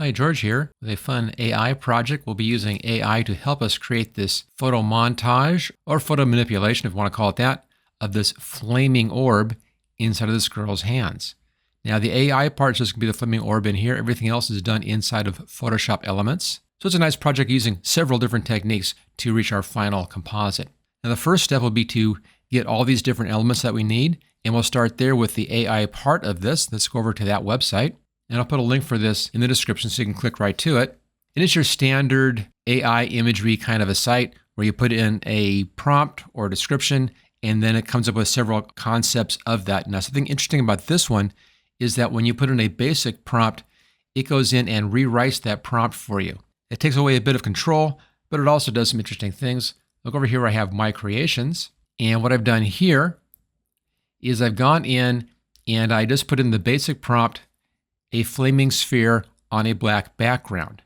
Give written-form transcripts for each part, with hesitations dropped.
Hi, George here with a fun AI project. We'll be using AI to help us create this photo montage or photo manipulation, if you want to call it that, of this flaming orb inside of this girl's hands. Now, the AI part is just going to be the flaming orb in here. Everything else is done inside of Photoshop Elements. So it's a nice project using several different techniques to reach our final composite. Now, the first step will be to get all these different elements that we need, and we'll start there with the AI part of this. Let's go over to that website. And I'll put a link for this in the description so you can click right to it. And it's your standard AI imagery kind of a site where you put in a prompt or description, and then it comes up with several concepts of that. Now, something interesting about this one is that when you put in a basic prompt, it goes in and rewrites that prompt for you. It takes away a bit of control, but it also does some interesting things. Look over here where I have my creations. And what I've done here is I've gone in and I just put in the basic prompt, a flaming sphere on a black background.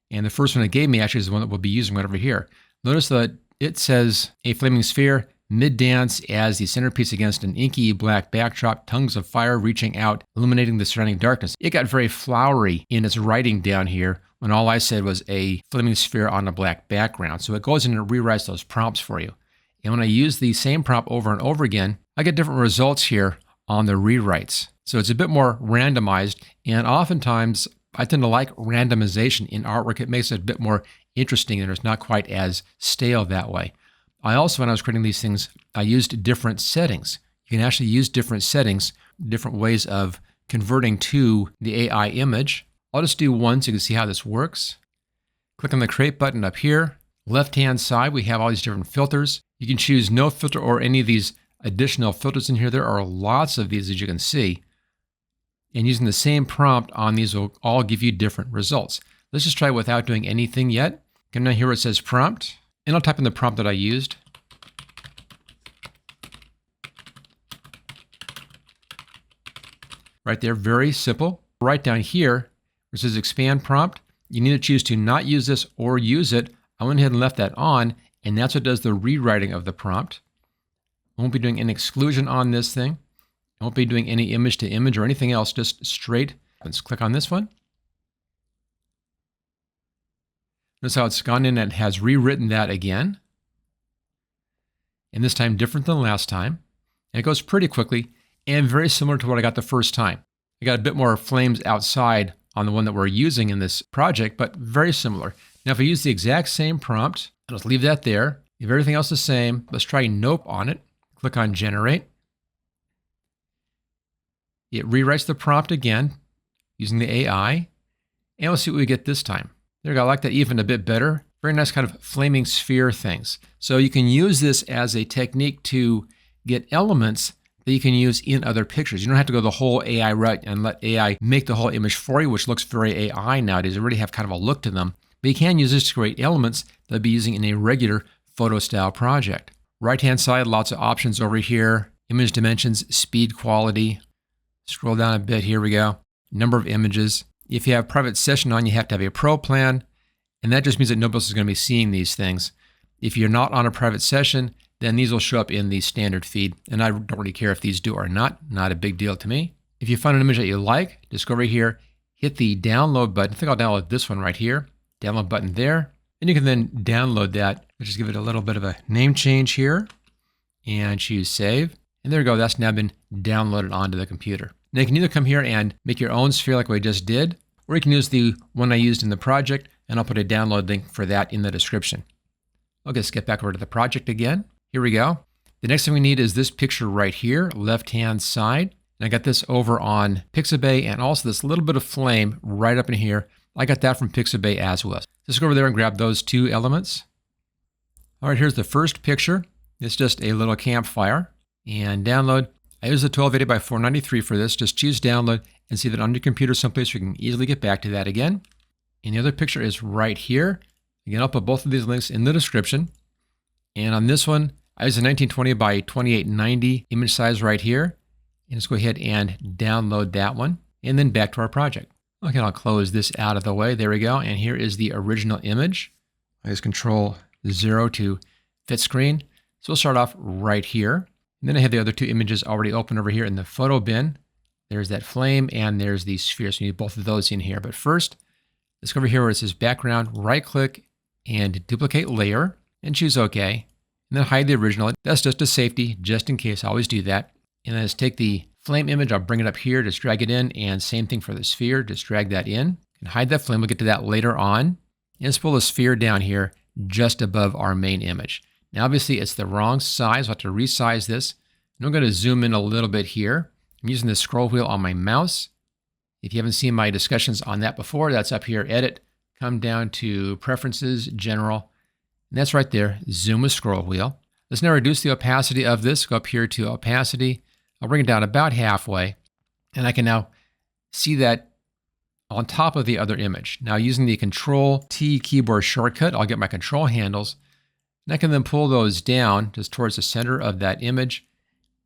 And the first one it gave me actually is the one that we'll be using right over here. Notice that it says a flaming sphere, mid-dance as the centerpiece against an inky black backdrop, tongues of fire reaching out, illuminating the surrounding darkness. It got very flowery in its writing down here when all I said was a flaming sphere on a black background. So it goes in and rewrites those prompts for you. And when I use the same prompt over and over again, I get different results here on the rewrites. So it's a bit more randomized, and oftentimes I tend to like randomization in artwork. It makes it a bit more interesting and it's not quite as stale that way. I also, when I was creating these things, I used different settings. You can actually use different settings, different ways of converting to the AI image. I'll just do one so you can see how this works. Click on the Create button up here. Left-hand side, we have all these different filters. You can choose no filter or any of these additional filters in here. There are lots of these, as you can see. And using the same prompt on these will all give you different results. Let's just try without doing anything yet. Come down here where it says prompt, and I'll type in the prompt that I used. Right there, very simple. Right down here, where it says expand prompt, you need to choose to not use this or use it. I went ahead and left that on, and that's what does the rewriting of the prompt. I won't be doing any exclusion on this thing. I won't be doing any image to image or anything else, just straight. Let's click on this one. Notice how it's gone in and has rewritten that again. And this time different than last time. And it goes pretty quickly and very similar to what I got the first time. I got a bit more flames outside on the one that we're using in this project, but very similar. Now, if I use the exact same prompt, let's leave that there. If everything else is the same, let's try nope on it. Click on generate. It rewrites the prompt again using the AI, and we'll see what we get this time. There we go, I like that even a bit better. Very nice kind of flaming sphere things. So you can use this as a technique to get elements that you can use in other pictures. You don't have to go the whole AI route and let AI make the whole image for you, which looks very AI nowadays. They already have kind of a look to them. But you can use this to create elements that you'll be using in a regular photo style project. Right-hand side, lots of options over here. Image dimensions, speed, quality. Scroll down a bit, here we go. Number of images. If you have private session on, you have to have a pro plan, and that just means that nobody else is going to be seeing these things. If you're not on a private session, then these will show up in the standard feed, and I don't really care if these do or not a big deal to me. If you find an image that you like, just go over here, hit the download button. I think I'll download this one right here. Download button there, and you can then download that. Let's just give it a little bit of a name change here, and choose save. And there we go, that's now been downloaded onto the computer. Now you can either come here and make your own sphere like we just did, or you can use the one I used in the project, and I'll put a download link for that in the description. Okay, let's get back over to the project again. Here we go. The next thing we need is this picture right here, left-hand side. And I got this over on Pixabay, and also this little bit of flame right up in here. I got that from Pixabay as well. Just go over there and grab those two elements. All right, here's the first picture. It's just a little campfire. And download. I use the 1280 by 493 for this. Just choose download and see that on your computer someplace so you can easily get back to that again. And the other picture is right here. Again, I'll put both of these links in the description. And on this one, I use a 1920 by 2890 image size right here. And let's go ahead and download that one. And then back to our project. Okay, I'll close this out of the way. There we go. And here is the original image. I use Control 0 to fit screen. So we'll start off right here. And then I have the other two images already open over here in the photo bin. There's that flame and there's the sphere. So you need both of those in here. But first, Let's go over here where it says background, right click and duplicate layer and choose OK. And then hide the original. That's just a safety, just in case. I always do that. And then let's take the flame image. I'll bring it up here, just drag it in. And same thing for the sphere, just drag that in and hide that flame. We'll get to that later on. And let's pull the sphere down here just above our main image. Now, obviously, it's the wrong size. I'll have to resize this. And I'm going to zoom in a little bit here. I'm using the scroll wheel on my mouse. If you haven't seen my discussions on that before, that's up here, Edit. Come down to Preferences, General. And that's right there, Zoom with scroll wheel. Let's now reduce the opacity of this. Go up here to Opacity. I'll bring it down about halfway. And I can now see that on top of the other image. Now, using the Control-T keyboard shortcut, I'll get my control handles. And I can then pull those down just towards the center of that image.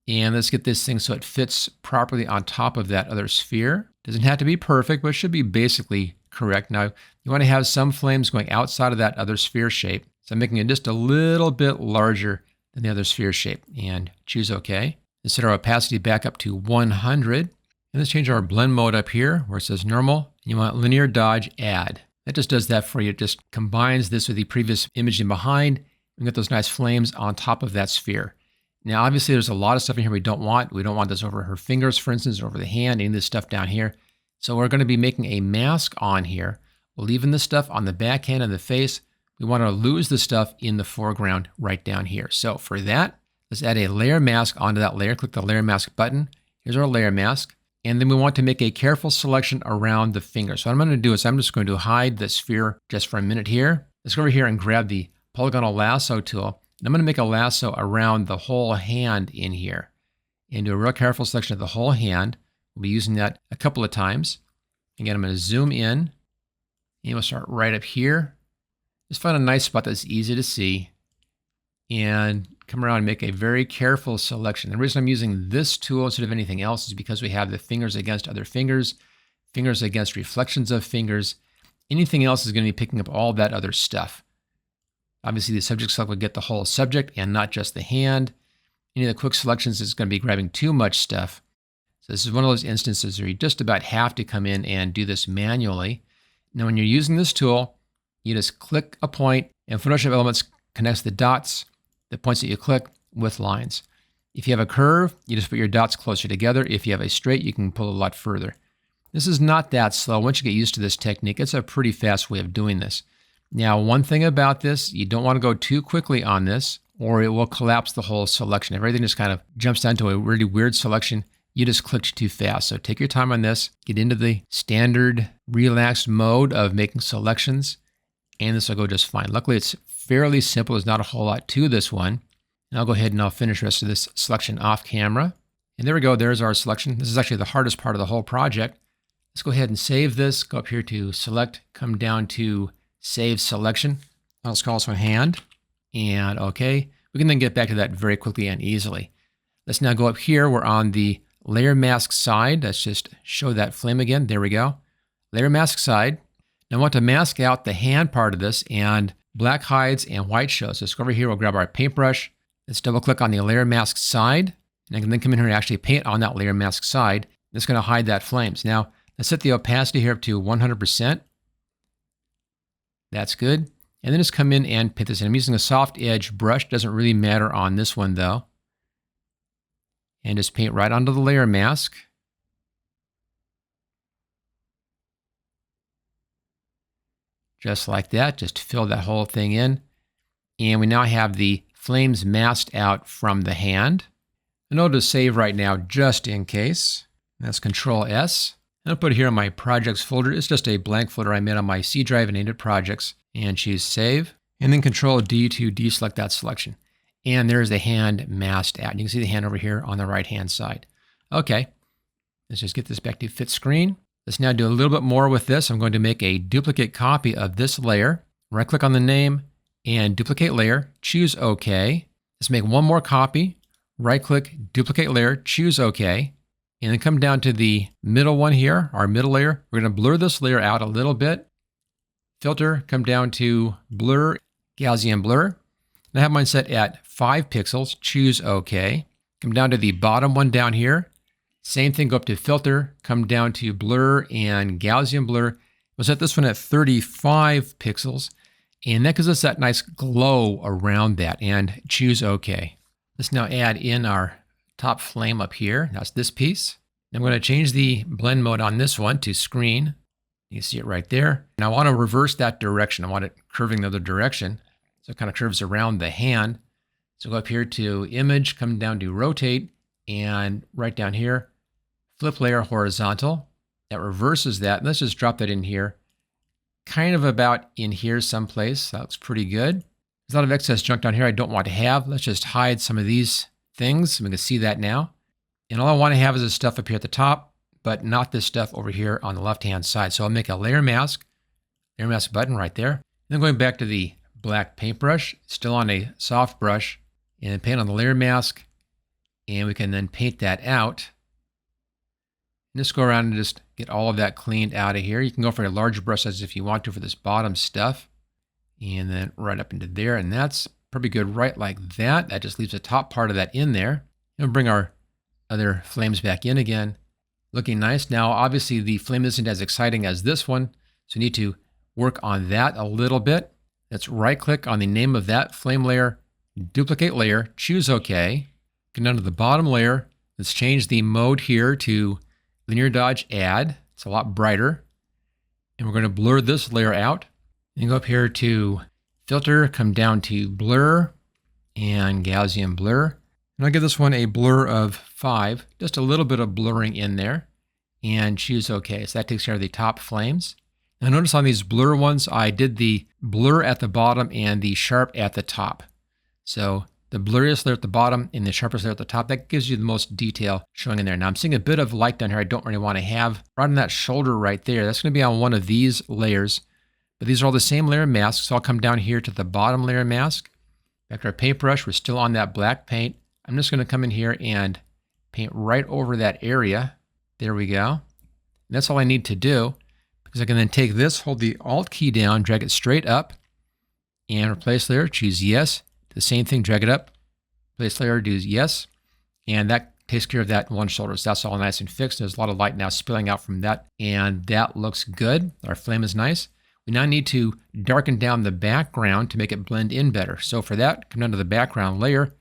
And let's get this thing so it fits properly on top of that other sphere. Doesn't have to be perfect, but it should be basically correct. Now, you want to have some flames going outside of that other sphere shape. So I'm making it just a little bit larger than the other sphere shape. And choose OK. And set our opacity back up to 100. And let's change our blend mode up here where it says normal. And you want linear dodge add. That just does that for you. It just combines this with the previous imaging behind and get those nice flames on top of that sphere. Now, obviously, there's a lot of stuff in here we don't want. We don't want this over her fingers, for instance, or over the hand, any of this stuff down here. So we're going to be making a mask on here. We're leaving the stuff on the backhand and the face. We want to lose the stuff in the foreground right down here. So for that, let's add a layer mask onto that layer. Click the layer mask button. Here's our layer mask. And then we want to make a careful selection around the finger. So what I'm going to do is I'm just going to hide the sphere just for a minute here. Let's go over here and grab the polygonal lasso tool. And I'm going to make a lasso around the whole hand in here and do a real careful selection of the whole hand. We'll be using that a couple of times. Again, I'm going to zoom in and we'll start right up here. Just find a nice spot that's easy to see and come around and make a very careful selection. The reason I'm using this tool instead of anything else is because we have the fingers against other fingers, fingers against reflections of fingers. Anything else is going to be picking up all that other stuff. Obviously, the subject select would get the whole subject and not just the hand. Any of the quick selections is going to be grabbing too much stuff. So this is one of those instances where you just about have to come in and do this manually. Now, when you're using this tool, you just click a point and Photoshop Elements connects the dots, the points that you click, with lines. If you have a curve, you just put your dots closer together. If you have a straight, you can pull a lot further. This is not that slow. Once you get used to this technique, it's a pretty fast way of doing this. Now, one thing about this, you don't want to go too quickly on this or it will collapse the whole selection. If everything just kind of jumps down to a really weird selection, you just clicked too fast. So take your time on this, get into the standard relaxed mode of making selections, and this will go just fine. Luckily, it's fairly simple. There's not a whole lot to this one. And I'll go ahead and I'll finish the rest of this selection off camera. And there we go. There's our selection. This is actually the hardest part of the whole project. Let's go ahead and save this. Go up here to Select, come down to Save Selection. Let's call this one Hand, and OK. We can then get back to that very quickly and easily. Let's now go up here. We're on the Layer Mask side. Let's just show that flame again. There we go. Layer Mask side. Now I want to mask out the hand part of this, and black hides and white shows. Let's go over here. We'll grab our paintbrush. Let's double click on the Layer Mask side. And I can then come in here and actually paint on that Layer Mask side. It's going to hide that flames. Now, let's set the opacity here up to 100%. That's good. And then just come in and paint this in. I'm using a soft edge brush. Doesn't really matter on this one though. And just paint right onto the layer mask. Just like that. Just fill that whole thing in. And we now have the flames masked out from the hand. And I'll just save right now just in case. That's Control S. And I'll put it here in my projects folder. It's just a blank folder I made on my C drive and named it projects. And choose save. And then Control D to deselect that selection. And there's the hand masked out. You can see the hand over here on the right hand side. Okay. Let's just get this back to fit screen. Let's now do a little bit more with this. I'm going to make a duplicate copy of this layer. Right click on the name and duplicate layer. Choose OK. Let's make one more copy. Right click, duplicate layer, choose OK. And then come down to the middle one here, our middle layer. We're going to blur this layer out a little bit. Filter, come down to blur, Gaussian blur. And I have mine set at 5 pixels, choose OK. Come down to the bottom one down here. Same thing, go up to filter, come down to blur and Gaussian blur. We'll set this one at 35 pixels, and that gives us that nice glow around that, and choose OK. Let's now add in our top flame up here. That's this piece. I'm going to change the blend mode on this one to screen. You see it right there. And I want to reverse that direction. I want it curving the other direction. So it kind of curves around the hand. So go up here to image, come down to rotate, and right down here, flip layer horizontal. That reverses that. Let's just drop that in here. Kind of about in here someplace. That looks pretty good. There's a lot of excess junk down here I don't want to have. Let's just hide some of these things. We can see that now. And all I want to have is this stuff up here at the top, but not this stuff over here on the left-hand side. So I'll make a layer mask button right there. Then going back to the black paintbrush, still on a soft brush, and paint on the layer mask. And we can then paint that out. And just go around and just get all of that cleaned out of here. You can go for a large brush size if you want to for this bottom stuff. And then right up into there. And that's pretty good right like that. That just leaves the top part of that in there. And we'll bring our other flames back in again. Looking nice. Now, obviously, the flame isn't as exciting as this one. So you need to work on that a little bit. Let's right click on the name of that flame layer, duplicate layer, choose OK. Go down to the bottom layer. Let's change the mode here to linear dodge add. It's a lot brighter. And we're going to blur this layer out. And go up here to filter, come down to blur and Gaussian blur. And I'll give this one a blur of 5, just a little bit of blurring in there, and choose OK. So that takes care of the top flames. Now notice on these blur ones, I did the blur at the bottom and the sharp at the top. So the blurriest layer at the bottom and the sharpest layer at the top, that gives you the most detail showing in there. Now I'm seeing a bit of light down here I don't really want to have. Right on that shoulder right there, that's going to be on one of these layers. But these are all the same layer masks, so I'll come down here to the bottom layer mask. Back to our paintbrush, we're still on that black paint. I'm just going to come in here and paint right over that area. There we go. And that's all I need to do, because I can then take this, hold the Alt key down, drag it straight up, and replace layer, choose yes. The same thing, drag it up, place layer, do yes. And that takes care of that one shoulder. So that's all nice and fixed. There's a lot of light now spilling out from that, and that looks good. Our flame is nice. We now need to darken down the background to make it blend in better. So for that, come down to the background layer, and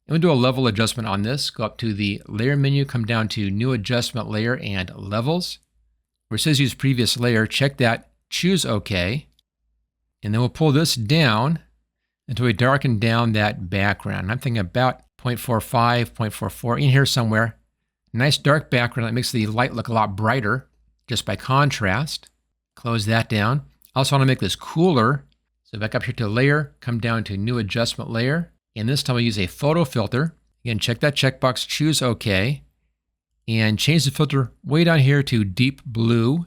we'll do a level adjustment on this. Go up to the layer menu, come down to new adjustment layer and levels. Where it says use previous layer, check that, choose OK. And then we'll pull this down until we darken down that background. And I'm thinking about 0.45, 0.44 in here somewhere. Nice dark background that makes the light look a lot brighter just by contrast. Close that down. I also want to make this cooler. So back up here to layer, come down to new adjustment layer. And this time we'll use a photo filter. Again, check that checkbox, choose OK. And change the filter way down here to deep blue.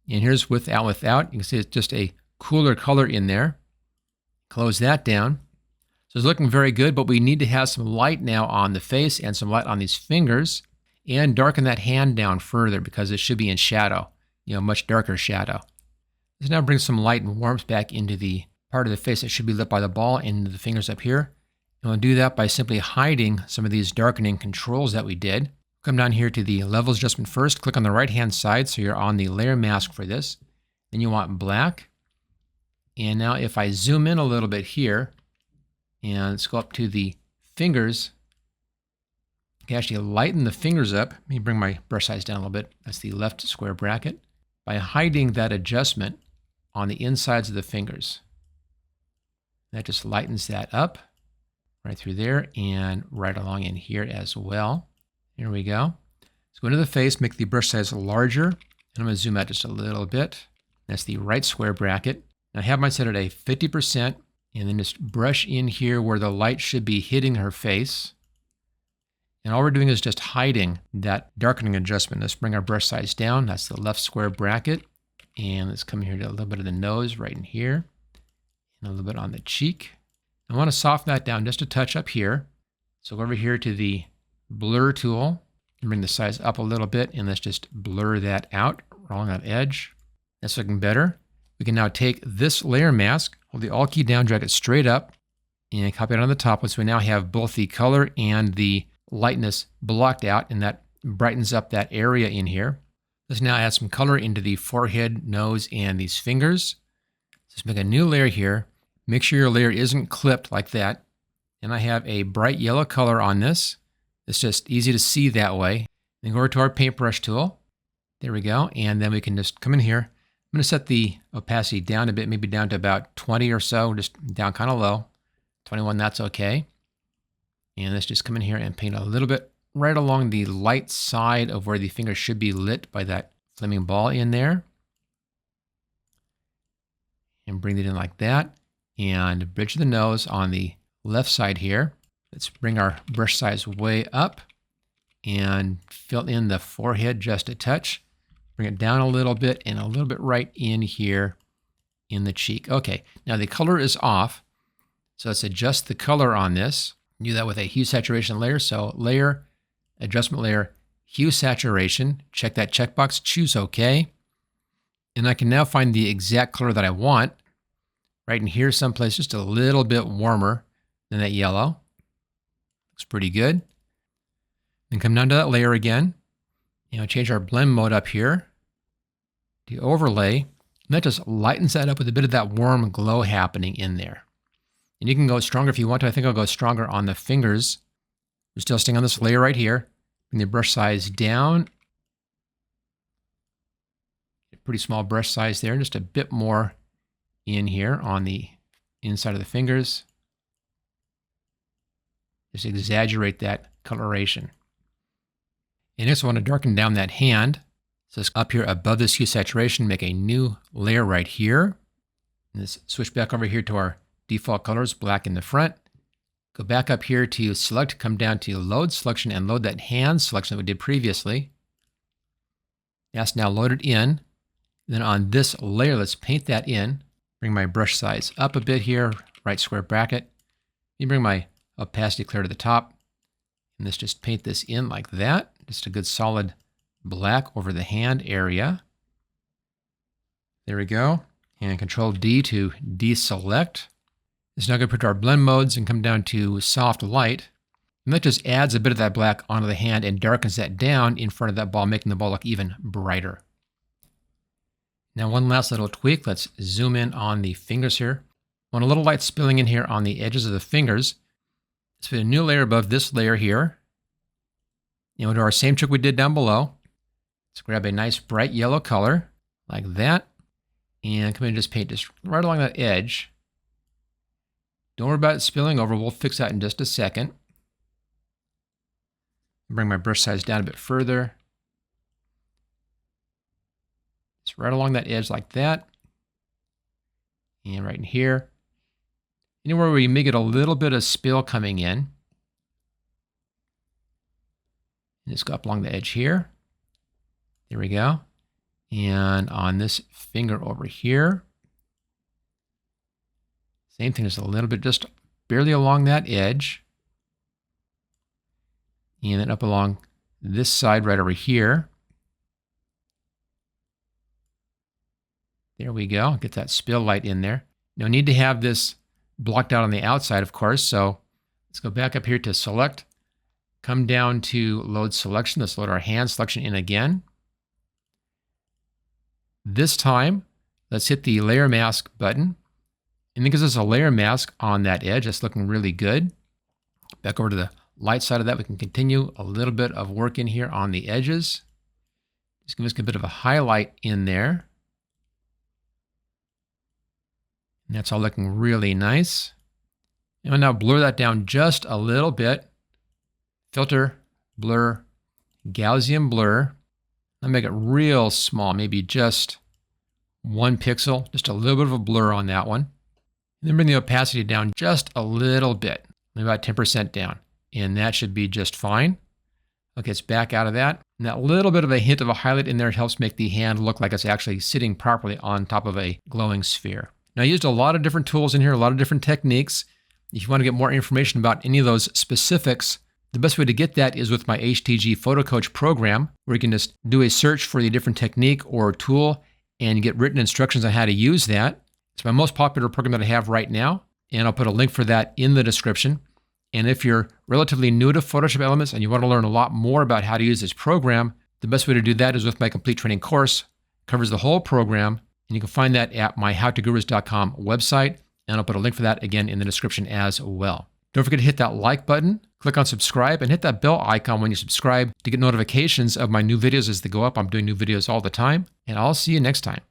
And here's without, without. You can see it's just a cooler color in there. Close that down. So it's looking very good, but we need to have some light now on the face and some light on these fingers, and darken that hand down further because it should be in shadow, much darker shadow. Let's now bring some light and warmth back into the part of the face that should be lit by the ball and into the fingers up here. And we'll do that by simply hiding some of these darkening controls that we did. Come down here to the levels adjustment first, click on the right-hand side so you're on the layer mask for this. Then you want black. And now if I zoom in a little bit here, and let's go up to the fingers, I can actually lighten the fingers up. Let me bring my brush size down a little bit. That's the left square bracket. By hiding that adjustment on the insides of the fingers. That just lightens that up right through there and right along in here as well. Here we go. Let's go into the face, make the brush size larger. And I'm going to zoom out just a little bit. That's the right square bracket. I have mine set at a 50%, and then just brush in here where the light should be hitting her face. And all we're doing is just hiding that darkening adjustment. Let's bring our brush size down. That's the left square bracket. And let's come here to a little bit of the nose right in here, and a little bit on the cheek. I want to soften that down just a touch up here. So go over here to the blur tool and bring the size up a little bit, and let's just blur that out along that edge. That's looking better. We can now take this layer mask, hold the Alt key down, drag it straight up, and copy it on the top one. So we now have both the color and the lightness blocked out, and that brightens up that area in here. Let's now add some color into the forehead, nose, and these fingers. Let's make a new layer here. Make sure your layer isn't clipped like that. And I have a bright yellow color on this. It's just easy to see that way. Then go over to our paintbrush tool. There we go. And then we can just come in here. I'm going to set the opacity down a bit, maybe down to about 20 or so, just down kind of low. 21, that's okay. And let's just come in here and paint a little bit right along the light side of where the finger should be lit by that flaming ball in there. And bring it in like that. And bridge the nose on the left side here. Let's bring our brush size way up and fill in the forehead just a touch. Bring it down a little bit and a little bit right in here in the cheek. Okay, now the color is off. So let's adjust the color on this. Do that with a hue saturation layer. So layer, adjustment layer, hue saturation. Check that checkbox, choose OK. And I can now find the exact color that I want. Right in here someplace, just a little bit warmer than that yellow. Looks pretty good. Then come down to that layer again. Change our blend mode up here. The overlay. And that just lightens that up with a bit of that warm glow happening in there. And you can go stronger if you want to. I think I'll go stronger on the fingers. We're still staying on this layer right here. Bring the brush size down. Pretty small brush size there. Just a bit more in here on the inside of the fingers. Just exaggerate that coloration. And next I want to darken down that hand. So it's up here above this hue saturation, make a new layer right here. And let's switch back over here to our default colors, black in the front. Go back up here to select, come down to load selection and load that hand selection that we did previously. That's now loaded in. Then on this layer, let's paint that in. Bring my brush size up a bit here, right square bracket. You bring my opacity clear to the top. And let's just paint this in like that. Just a good solid black over the hand area. There we go. And Control D to deselect. It's now going to put our blend modes and come down to soft light. And that just adds a bit of that black onto the hand and darkens that down in front of that ball, making the ball look even brighter. Now one last little tweak. Let's zoom in on the fingers here. I want a little light spilling in here on the edges of the fingers. Let's put a new layer above this layer here. And we'll do our same trick we did down below. Let's grab a nice bright yellow color like that. And come in and just paint just right along that edge. Don't worry about it spilling over. We'll fix that in just a second. Bring my brush size down a bit further. It's right along that edge like that. And right in here. Anywhere where you may get a little bit of spill coming in. And just go up along the edge here. There we go. And on this finger over here. Same thing, just a little bit, just barely along that edge. And then up along this side right over here. There we go. Get that spill light in there. Now we need to have this blocked out on the outside, of course. So let's go back up here to select. Come down to load selection. Let's load our hand selection in again. This time, let's hit the layer mask button. And because there's a layer mask on that edge, that's looking really good. Back over to the light side of that, we can continue a little bit of work in here on the edges. Just give us a bit of a highlight in there. And that's all looking really nice. And we'll now blur that down just a little bit. Filter, blur, Gaussian blur. I'll make it real small, maybe just 1 pixel, just a little bit of a blur on that one. And then bring the opacity down just a little bit, maybe about 10% down. And that should be just fine. Okay, it's back out of that. And that little bit of a hint of a highlight in there helps make the hand look like it's actually sitting properly on top of a glowing sphere. Now I used a lot of different tools in here, a lot of different techniques. If you want to get more information about any of those specifics, the best way to get that is with my HTG Photo Coach program, where you can just do a search for the different technique or tool and get written instructions on how to use that. It's my most popular program that I have right now, and I'll put a link for that in the description. And if you're relatively new to Photoshop Elements and you want to learn a lot more about how to use this program, The best way to do that is with my complete training course. It covers the whole program, and you can find that at my howtogurus.com website, and I'll put a link for that again in the description as well. Don't forget to hit that like button, click on subscribe, and hit that bell icon when you subscribe to get notifications of my new videos as they go up. I'm doing new videos all the time, and I'll see you next time.